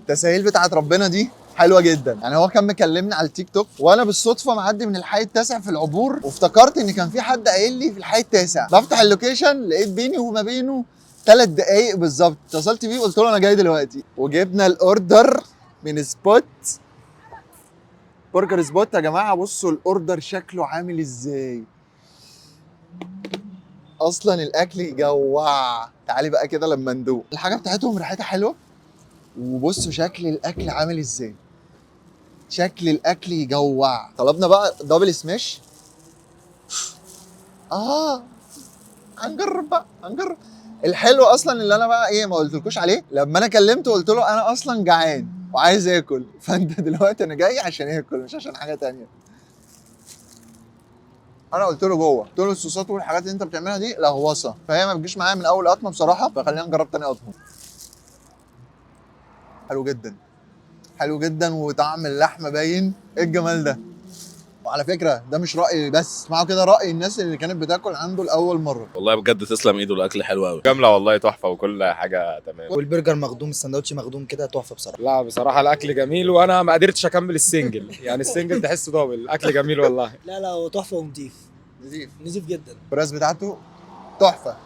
التساهيل بتاعت ربنا دي حلوه جدا. يعني هو كان مكلمني على التيك توك وانا بالصدفه معدي من الحي التاسع في العبور، وافتكرت ان كان في حد قايل لي في الحي التاسع. بفتح اللوكيشن لقيت بيني وما بينه 3 دقايق بالظبط. اتصلت بيه قلت له انا جاي دلوقتي، وجبنا الاوردر من سبوت برجر سبوت. يا جماعه بصوا الاوردر شكله عامل ازاي، اصلا الاكل يجوع. تعالي بقى كده لما ندوق الحاجه بتاعتهم، ريحتها حلوه. وبصوا شكل الاكل عامل ازاي، شكل الاكل يجوع. طلبنا بقى دبل سماش. هنجرب بقى، هنجرب. الحلو اصلا اللي انا بقى ايه ما قلتلكوش عليه، لما انا كلمته قلت له انا اصلا جعان وعايز اكل، فانت دلوقتي انا جاي عشان اكل مش عشان حاجه تانية. انا قلت له جوه، قلت له الصوصات والحاجات اللي انت بتعملها دي لهوصه، فهي ما بتجيش معايا من اول قطمه بصراحه، فخلينا نجرب تاني قطمه. حلو جدا، حلو جدا، وطعم اللحمه باين. ايه الجمال ده. وعلى فكره ده مش رايي بس، اسمعوا كده راي الناس اللي كانت بتاكل عنده لاول مره. والله بجد تسلم ايده، الاكل حلو قوي. جمله والله تحفه وكل حاجه تمام. والبرجر مخدوم، السندوتش مخدوم كده تحفه بصراحه. لا بصراحه الاكل جميل، وانا ما قدرتش اكمل السنجل يعني السنجل تحسه دبل. الاكل جميل والله. لا هو تحفه ونضيف، نضيف، نضيف جدا. الفراخ بتاعته تحفه.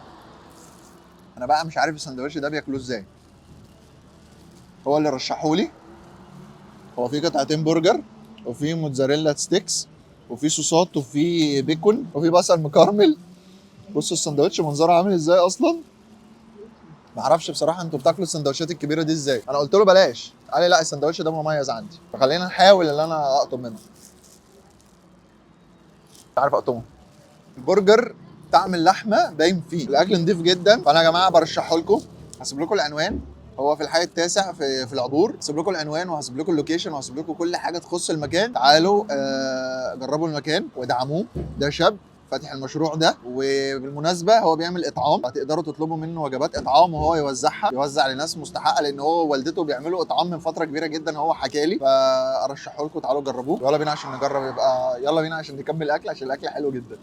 انا بقى مش عارف السندوتش ده بياكلوه ازاي. هو اللي رشحولي. هو في قطعتين برجر، وفي موتزاريلا ستيكس، وفي صوصات، وفي بيكون، وفي بصل مكرمل. بصوا السندوتش منظره عامل ازاي اصلا. ما اعرفش بصراحه انتوا بتاكلوا السندوتشات الكبيره دي ازاي. انا قلت له بلاش، قال لي لا السندوتش ده مميز عندي، فخلينا نحاول ان انا اقطم منه. مش عارف اقطمه. البرجر طعم اللحمه باين فيه، الاكل نضيف جدا. فانا يا جماعه برشحه لكم. هسيب لكم العنوان، هو في الحي التاسع في العبور. هسيب لكم العنوان وهسيب لكم اللوكيشن وهسيب لكم كل حاجه تخص المكان. تعالوا جربوا المكان وادعموه. ده شاب فاتح المشروع ده، وبالمناسبه هو بيعمل اطعام، هتقدروا تطلبوا منه وجبات اطعام وهو يوزعها، يوزع لناس مستحقه، لان هو ووالدته بيعملوا اطعام من فتره كبيره جدا. هو حكى لي، فارشحه لكم. تعالوا جربوه. يلا بينا عشان نجرب، يبقى يلا بينا عشان نكمل الاكل، عشان الاكل حلو جدا.